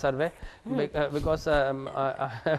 survey because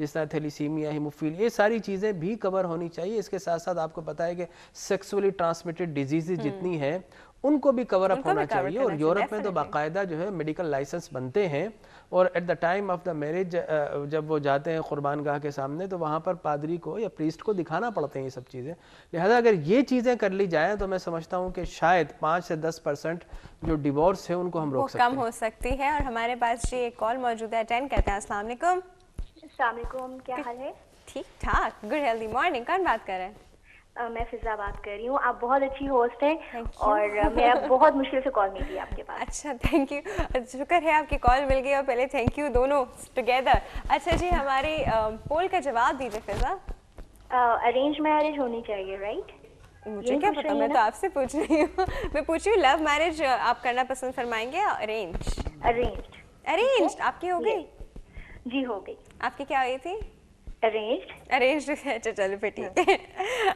جس طرح thalassaemia haemophilia, یہ ساری چیزیں بھی کور ہونی چاہیے. اس کے ساتھ ساتھ آپ کو پتہ ہے کہ سیکسولی ٹرانسمیٹڈ ڈیزیزز جتنی ہیں ان کو بھی کور اپ ہونا چاہیے. اور یورپ میں تو باقاعدہ جو ہے میڈیکل لائسنس بنتے ہیں، اور at the time of the marriage جب وہ جاتے ہیں قربان گاہ کے سامنے تو وہاں پر پادری کو یا پریسٹ کو دکھانا پڑتے ہیں یہ سب چیزیں. لہذا اگر یہ چیزیں کر لی جائیں تو میں سمجھتا ہوں کہ شاید 5 سے 10% جو ڈیورس ہے ان کو ہم روک سکتے ہیں. کم ہو سکتی ہے. اور ہمارے پاس جی ایک کال موجود ہے، اٹینڈ کرتے ہیں. السلام علیکم. السلام علیکم، کیا حال ہے؟ ٹھیک ٹھاک، گڈ ہیلدی مارننگ. کون بات کر رہے ہیں؟ میں فضا بات کر رہی ہوں. آپ بہت اچھی ہوسٹ ہیں اور میں بہت مشکل سے کال ملی آپ کے پاس. اچھا، تھینک یو. شکر ہے آپ کی کال مل گئی، اور پہلے تھینک یو دونوں ٹوگیدر. اچھا جی، ہماری پول کا جواب دیجیے فضا. ارینج میرج ہونی چاہیے، رائٹ؟ مجھے کیا پتا، میں تو آپ سے پوچھ رہی ہوں. میں پوچھ رہی ہوں لو میرج آپ کرنا پسند فرمائیں گے ارینج؟ ارینجڈ. ارینجڈ آپ کی ہو گئی؟ جی ہو گئی. آپ کی کیا ہوئی تھی؟ ارینجڈ. ارینجڈ. اچھا چلو پھر ٹھیک ہے.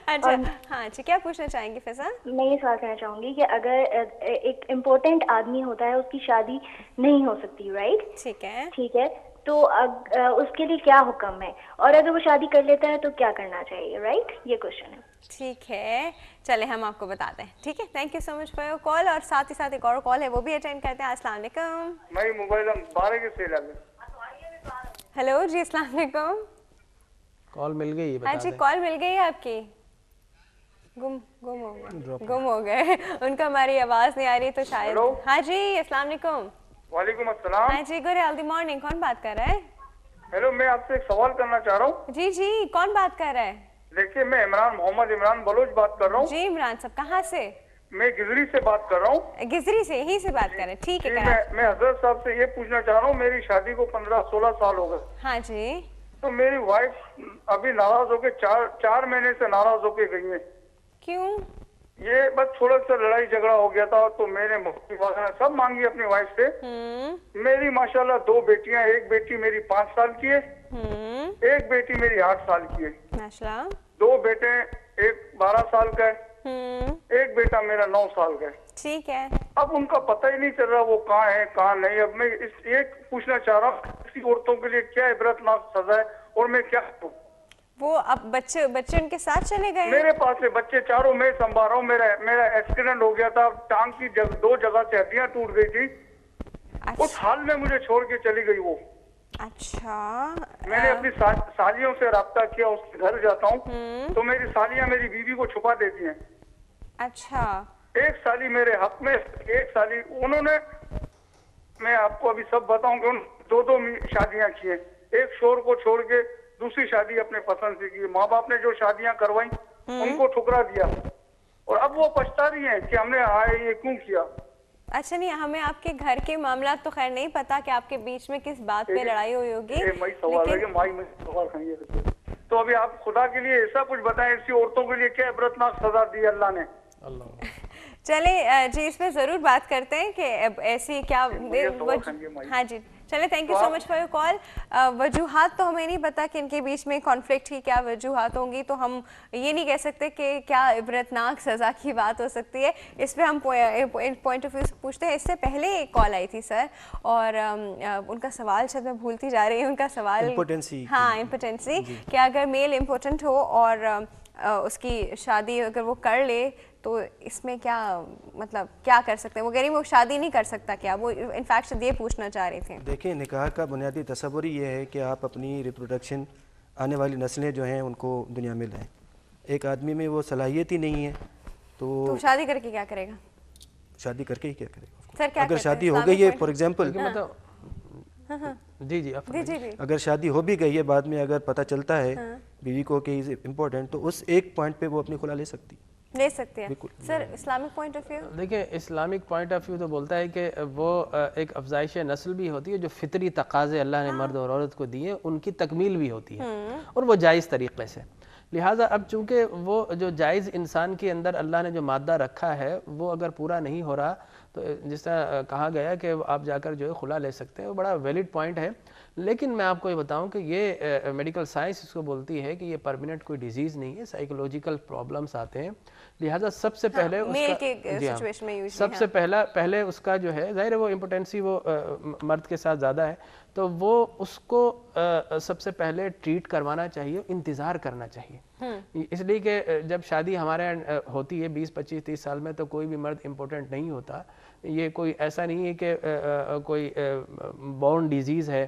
اچھا ہاں جی، کیا پوچھنا چاہیں گے فضا؟ میں یہ سوال کرنا چاہوں گی کہ اگر ایک امپورٹنٹ آدمی ہوتا ہے، اس کی شادی نہیں ہو سکتی، رائٹ؟ ٹھیک ہے. ٹھیک ہے، تو اس کے لیے کیا حکم ہے، اور اگر وہ شادی کر لیتا ہے تو کیا کرنا چاہیے، رائٹ؟ یہ کوشچن ہے. ٹھیک ہے، چلے ہم آپ کو بتاتے ہیں. ٹھیک ہے، thank you so much for your call. اور ساتھ ہی ساتھ ایک اور کال ہے، وہ بھی اٹینڈ کرتے ہیں. السلام علیکم. میں موبائل بارے کے سے لگے. ہیلو جی، السلام علیکم. کال مل گئی؟ ہاں جی، کال مل گئی ہے آپ کی. گم ہو گئے. ان کو ہماری آواز نہیں آ رہی تو شاید. ہاں جی، السلام علیکم. وعلیکم السلام. ہاں جی، گڈ ہیلدی مارننگ. کون بات کر رہا ہے؟ ہیلو، میں آپ سے ایک سوال کرنا چاہ رہا ہوں. جی جی، کون بات کر رہا ہے؟ دیکھیے، میں محمد عمران بلوچ بات کر رہا ہوں. جی عمران صاحب، کہاں سے؟ میں گزری سے بات کر رہا ہوں. گزری سے، یہیں سے بات کر رہے ہیں. ٹھیک ہے. میں حضرت صاحب سے یہ پوچھنا چاہ رہا ہوں، میری شادی کو 15-16 سال ہو گئے. ہاں جی. تو میری وائف ابھی ناراض ہو کے 4 مہینے سے ناراض ہو کے گئی ہیں. کیوں؟ یہ بس تھوڑا سا لڑائی جھگڑا ہو گیا تھا تو میں نے سب مانگی اپنی وائف سے. میری ماشاءاللہ 2 بیٹیاں، ایک بیٹی میری 5 سال کی ہے، ایک بیٹی میری 8 سال کی ہے. ماشاءاللہ. 2 بیٹے، ایک 12 سال کا ہے، ایک بیٹا میرا 9 سال کا ہے. ٹھیک ہے. اب ان کا پتہ ہی نہیں چل رہا وہ کہاں ہے کہاں نہیں. اب میں یہ پوچھنا چاہ رہا ہوں ایسی عورتوں کے لیے کیا عبرتناک سزا ہے اور میں کیا کروں؟ وہ اب بچے ان کے ساتھ چلے گئے؟ میرے پاس سے بچے چاروں میں سنبھال رہا ہوں. میرا ایکسیڈنٹ ہو گیا تھا، ٹانگ کی 2 جگہ سے ہڈیاں ٹوٹ گئی تھی. اس حال میں مجھے چھوڑ کے چلی گئی وہ. اچھا. میں نے اپنی سالیوں سے رابطہ کیا، اس کے گھر جاتا ہوں تو میری سالیاں میری بیوی کو چھپا دیتی ہیں. اچھا. ایک سالی میرے حق میں، ایک سالی انہوں نے، میں آپ کو ابھی سب بتاؤں کہ 2 شادیاں کی ہیں. ایک شوہر کو چھوڑ کے دوسری شادی اپنے پسند سے کی. ماں باپ نے جو شادیاں کروائی ان کو ٹھکرا دیا، اور اب وہ پچھتا رہی ہیں کہ ہم نے یہ کیوں کیا. اچھا نہیں، ہمیں آپ کے گھر کے معاملات تو خیر نہیں پتا کہ آپ کے بیچ میں کس بات پہ لڑائی ہوئی ہوگی. تو ابھی آپ خدا کے لیے ایسا کچھ بتائیں، ایسی عورتوں کے لیے کیا عبرتناک سزا دی اللہ نے. چلے جی، اس پہ ضرور بات کرتے ہیں کہ ایسی کیا. ہاں جی، چلے thank you so much for your call. وجوہات تو ہمیں نہیں پتا کہ ان کے بیچ میں کانفلکٹ کی کیا وجوہات ہوں گی، تو ہم یہ نہیں کہہ سکتے کہ کیا عبرتناک سزا کی بات ہو سکتی ہے. اس پہ ہم پوائنٹ آف ویو سے پوچھتے ہیں. اس سے پہلے ایک کال آئی تھی سر، اور ان کا سوال شاید میں بھولتی جا رہی ہوں. ان کا سوال امپوٹنسی، کہ اگر میل امپورٹنٹ ہو اور اس کی شادی اگر وہ کر لے تو اس میں کیا مطلب کیا کر سکتے ہیں؟ وہ کہہ رہی وہ شادی نہیں کر سکتا کیا؟ وہ انفیکٹ یہ پوچھنا چاہ رہے تھے. دیکھیں، نکاح کا بنیادی تصور یہ ہے کہ آپ اپنی ریپروڈکشن، آنے والی نسلیں جو ہیں ان کو دنیا میں لائیں. ایک آدمی میں وہ صلاحیت ہی نہیں ہے تو شادی کر کے کیا کرے گا؟ شادی کر کے ہی کیا کرے گا؟ سر کیا اگر شادی ہو گئی ہے، فار ایگزامپل، جی اگر شادی ہو بھی گئی ہے، بعد میں اگر پتہ چلتا ہے بیوی کو کہ از امپورٹنٹ، تو اس ایک پوائنٹ پہ وہ اپنی خلا لے سکتی ہیں. سر اسلامک پوائنٹ آف ویو؟ دیکھیں، اسلامک پوائنٹ آف ویو تو بولتا ہے کہ وہ ایک افزائش نسل بھی ہوتی ہے، جو فطری تقاضے اللہ نے مرد اور عورت کو دیے ان کی تکمیل بھی ہوتی ہے، اور وہ جائز طریقے سے. لہٰذا اب چونکہ وہ جو جائز انسان کے اندر اللہ نے جو مادہ رکھا ہے وہ اگر پورا نہیں ہو رہا تو جس طرح کہا گیا کہ آپ جا کر جو ہے خلا لے سکتے ہیں، وہ بڑا ویلڈ پوائنٹ ہے. لیکن میں آپ کو یہ بتاؤں کہ یہ میڈیکل سائنس اس کو بولتی ہے کہ یہ پرماننٹ کوئی ڈیزیز نہیں ہے، سائیکولوجیکل پرابلمس آتے ہیں. لہٰذا سب سے پہلے سب سے پہلے اس کا جو ہے ظاہر ہے وہ امپوٹنسی وہ مرد کے ساتھ زیادہ ہے، تو وہ اس کو سب سے پہلے ٹریٹ کروانا چاہیے، انتظار کرنا چاہیے. اس لیے کہ جب شادی ہمارے ہوتی ہے 20 25 30 سال میں تو کوئی بھی مرد امپورٹنٹ نہیں ہوتا. یہ کوئی ایسا نہیں ہے کہ کوئی بورن ڈیزیز ہے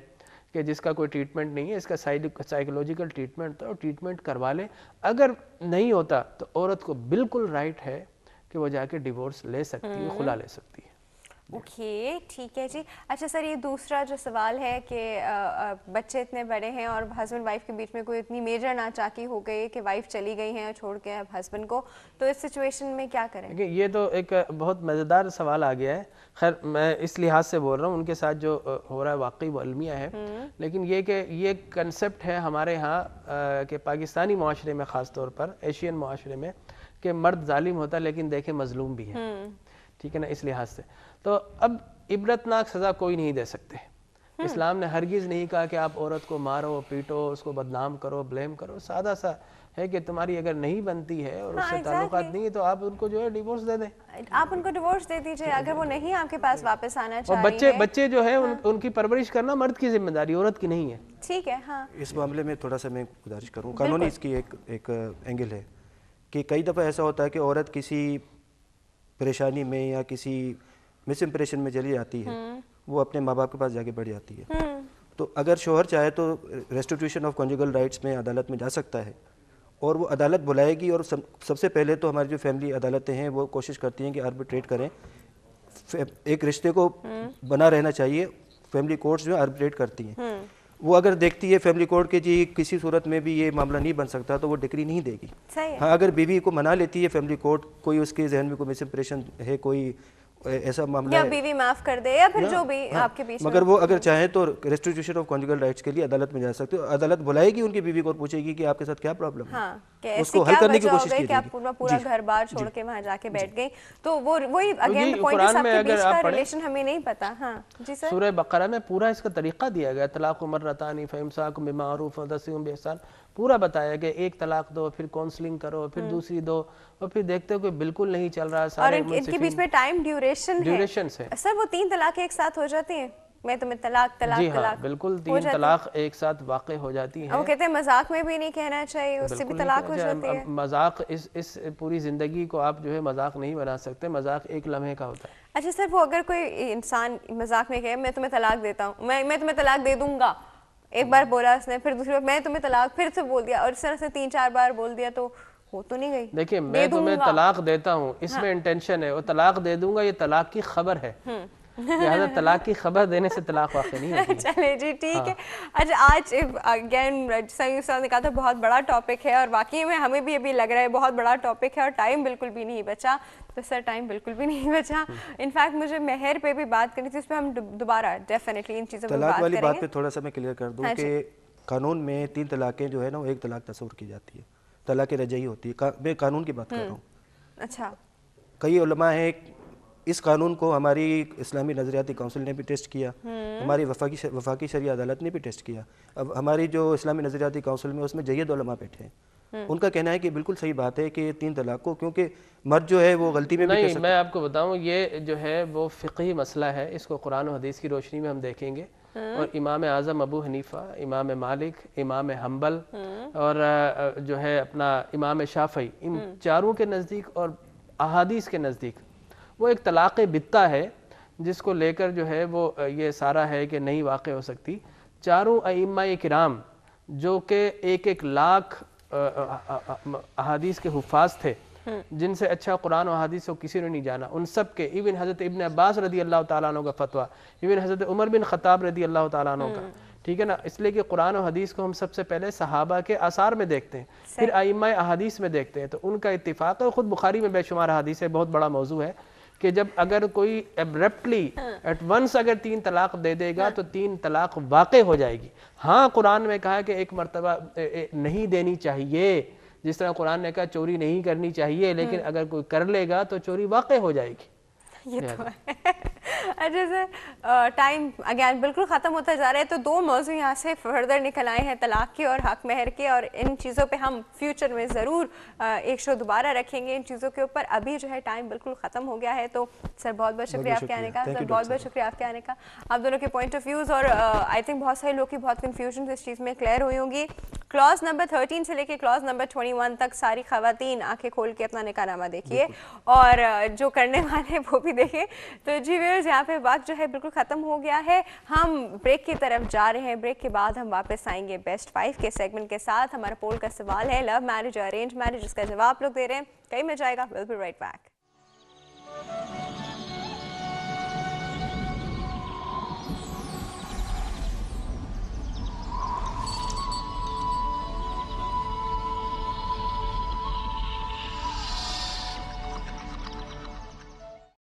کہ جس کا کوئی ٹریٹمنٹ نہیں ہے. اس کا سائیکولوجیکل ٹریٹمنٹ تھا اور ٹریٹمنٹ کروا لیں. اگر نہیں ہوتا تو عورت کو بالکل رائٹ ہے کہ وہ جا کے ڈیورس لے سکتی ہے، خلا لے سکتی ہے. اوکے ٹھیک ہے جی. اچھا سر، یہ دوسرا جو سوال ہے کہ بچے اتنے بڑے ہیں اور ہسبینڈ وائف کے بیچ میں کوئی اتنی میجر ناچاکی ہو گئی کہ وائف چلی گئی ہیں اور چھوڑ کے اب ہسبینڈ کو، تو اس سچویشن میں کیا کریں؟ یہ تو ایک بہت مزیدار سوال آ گیا ہے. خیر میں اس لحاظ سے بول رہا ہوں ان کے ساتھ جو ہو رہا ہے واقعی وہ المیہ ہے، لیکن یہ کہ یہ کنسپٹ ہے ہمارے ہاں کہ پاکستانی معاشرے میں خاص طور پر ایشین معاشرے میں کہ مرد ظالم ہوتا ہے لیکن دیکھیں مظلوم بھی ہے. ٹھیک ہے نا، اس لحاظ سے تو اب عبرتناک سزا کوئی نہیں دے سکتے. اسلام نے ہرگز نہیں کہا کہ آپ عورت کو مارو پیٹو، اس کو بدنام کرو، بلیم کرو. سادہ سا ہے کہ تمہاری اگر نہیں بنتی ہے اور اس سے تعلقات نہیں ہے تو آپ ان کو جو ہے ڈیورس دے دیں. آپ ان کو ڈیورس دے دیجئے اگر وہ نہیں آپ کے پاس واپس آنا چاہ رہی ہے. بچے جو ہیں ان کی پرورش کرنا مرد کی ذمہ داری، عورت کی نہیں ہے. ٹھیک ہے. ہاں اس معاملے میں تھوڑا سا میں گزارش کروں، قانونی اس کی ایک اینگل ہے کہ کئی دفعہ ایسا ہوتا ہے کہ عورت کسی پریشانی میں یا کسی مس امپریشن میں چلی جاتی ہے، وہ اپنے ماں باپ کے پاس جا کے بیٹھ جاتی ہے. تو اگر شوہر چاہے تو ریسٹیٹیوشن آف کنجوگل رائٹس میں عدالت میں جا سکتا ہے اور وہ عدالت بلائے گی. اور سب سے پہلے تو ہماری جو فیملی عدالتیں ہیں وہ کوشش کرتی ہیں کہ آربیٹریٹ کریں. ایک رشتے کو بنا رہنا چاہیے. فیملی کورٹس جو آربیٹریٹ کرتی ہیں، وہ اگر دیکھتی ہے فیملی کورٹ کے جی کسی صورت میں بھی یہ معاملہ نہیں بن سکتا تو وہ ڈگری نہیں دے گی. ہاں اگر بیوی کو منا لیتی ہے فیملی کورٹ، کوئی اس کے ذہن میں کوئی مس امپریشن ہے، کوئی ایسا معاملہ یا بیوی معاف کر دے یا پھر جو بھی آپ کے بیچ میں، مگر وہ اگر چاہیں تو ریسٹیٹیوشن آف کنجوگل رائٹس کے لیے عدالت میں جا سکتے ہو. عدالت بلائے گی ان کی بیوی کو اور پوچھے گی کہ آپ کے ساتھ کیا پرابلم ہے، اس کو حل کرنے کی کوشش کی کہ آپ پورا گھر بار چھوڑ کے وہاں جا کے بیٹھ گئی. تو وہی اگین پوائنٹ ہے، آپ کے بیچ کا ریلیشن ہمیں نہیں پتا. ہاں جی سر، سورہ بقرہ میں پورا اس کا طریقہ دیا گیا. طلاق مرتان فامساک بمعروف وتسريح باحسان، پورا بتایا کہ ایک طلاق دو، پھر کاؤنسلنگ کرو، پھر دوسری دو، اور پھر دیکھتے ہو کہ بالکل نہیں چل رہا. اور ان کے بیچ میں ٹائم ڈیوریشن ہے. سر وہ 3 طلاقیں ایک ساتھ ہو جاتی ہیں؟ میں تمہیں طلاق طلاق جی ہاں طلاق بالکل 3 طلاق ایک ساتھ واقع ہو جاتی ہیں. وہ کہتے ہیں مذاق میں بھی نہیں کہنا چاہیے، اس سے بھی طلاق ہو جاتی ہے. مذاق اس پوری زندگی کو آپ جو ہے مذاق نہیں بنا سکتے. مذاق ایک لمحے کا ہوتا ہے. اچھا سر، وہ اگر کوئی انسان مذاق میں کہے میں تمہیں طلاق دیتا ہوں، میں تمہیں طلاق دے دوں گا، ایک بار بولا اس نے، پھر دوسری بار میں تمہیں طلاق پھر سے بول دیا، اور اس طرح سے 3-4 بار بول دیا تو ہو تو نہیں گئی؟ دیکھیں میں تمہیں طلاق دیتا ہوں اس میں انٹینشن ہے، اور طلاق دے دوں گا یہ طلاق کی خبر ہے. لہٰذا طلاق کی خبر دینے سے طلاق واقع نہیں ہوتی. چلے جی ٹھیک ہے. اچھا آج اگین سعید صاحب نے کہا تھا بہت بڑا ٹاپک ہے، اور واقعی میں ہمیں بھی ابھی لگ رہا ہے بہت بڑا ٹاپک ہے اور ٹائم بالکل بھی نہیں بچا. تو سر ٹائم بالکل بھی نہیں بچا. انفیکٹ مجھے مہر پہ بھی بات کرنی تھی، اس پہ ہم دوبارہ ڈیفینیٹلی ان چیزوں پہ بات کریں گے. طلاق والی بات پہ تھوڑا سا میں کلیئر کر دوں کہ قانون میں 3 طلاقیں جو ہے نا وہ 1 طلاق تصور کی جاتی ہے. طلاق رجعی ہوتی ہے. میں قانون کی بات کر رہا ہوں. اچھا کئی علماء ہیں، اس قانون کو ہماری اسلامی نظریاتی کونسل نے بھی ٹیسٹ کیا، ہماری وفاقی شرعیہ عدالت نے بھی ٹیسٹ کیا. اب ہماری جو اسلامی نظریاتی کونسل میں اس میں جید علماء بیٹھے ہیں، ان کا کہنا ہے کہ بالکل صحیح بات ہے کہ 3 طلاق کو، کیونکہ مرد جو ہے وہ غلطی میں بھی نہیں. میں آپ کو بتاؤں یہ جو ہے وہ فقہی مسئلہ ہے، اس کو قرآن و حدیث کی روشنی میں ہم دیکھیں گے. اور امام اعظم ابو حنیفہ، امام مالک، امام حنبل اور جو ہے اپنا امام شافعی، ان چاروں کے نزدیک اور احادیث کے نزدیک وہ ایک طلاق بتہ ہے جس کو لے کر جو ہے وہ یہ سارا ہے کہ نہیں واقع ہو سکتی. چاروں ائمہ کرام جو کہ 1 لاکھ احادیث کے حفاظ تھے، جن سے اچھا قرآن و حدیث کو کسی نے نہیں جانا، ان سب کے، ایون حضرت ابن عباس رضی اللہ تعالیٰ عنہ کا فتویٰ، ایون حضرت عمر بن خطاب رضی اللہ تعالیٰ عنہ کا، ٹھیک ہے نا. اس لیے کہ قرآن و حدیث کو ہم سب سے پہلے صحابہ کے آثار میں دیکھتے ہیں، پھر ائمہ احادیث میں دیکھتے ہیں. تو ان کا اتفاق ہے. خود بخاری میں بے شمار حدیث ہے، بہت بڑا موضوع ہے کہ جب اگر کوئی ایبرپٹلی ایٹ ونس اگر 3 طلاق دے دے گا تو 3 طلاق واقع ہو جائے گی. ہاں قرآن میں کہا کہ 1 مرتبہ نہیں دینی چاہیے، جس طرح قرآن نے کہا چوری نہیں کرنی چاہیے، لیکن اگر کوئی کر لے گا تو چوری واقع ہو جائے گی. یہ تو ہے. جیسے ٹائم اگین بالکل ختم ہوتا جا رہا ہے, تو 2 موضوع یہاں سے فردر نکل آئے ہیں, طلاق کے اور حق مہر کے, اور ان چیزوں پہ ہم فیوچر میں ضرور ایک شو دوبارہ رکھیں گے ان چیزوں کے اوپر. ابھی جو ہے ٹائم بالکل ختم ہو گیا ہے, تو سر بہت بہت شکریہ آپ کے آنے کا. سر بہت بہت شکریہ آپ کے آنے کا. آپ دونوں کے پوائنٹ آف ویوز, اور آئی تھنک بہت سارے لوگ کی بہت کنفیوژن اس چیز میں کلیئر ہوئی ہوں گی. کلاس نمبر 13 سے لے کے کلاس نمبر 21 تک ساری خواتین آنکھیں کھول کے اپنا نکاح نامہ دیکھیے, اور جو کرنے والے ہیں وہ بھی دیکھیں. تو جی ویورز, یہاں پہ وقت جو ہے بالکل ختم ہو گیا ہے. ہم بریک کی طرف جا رہے ہیں. بریک کے بعد ہم واپس آئیں گے بیسٹ 5 کے سیگمنٹ کے ساتھ. ہمارا پول کا سوال ہے لو میرج ارینج میرج, اس کا جواب لوگ دے رہے ہیں. کہیں میں جائے گا. We'll be right back.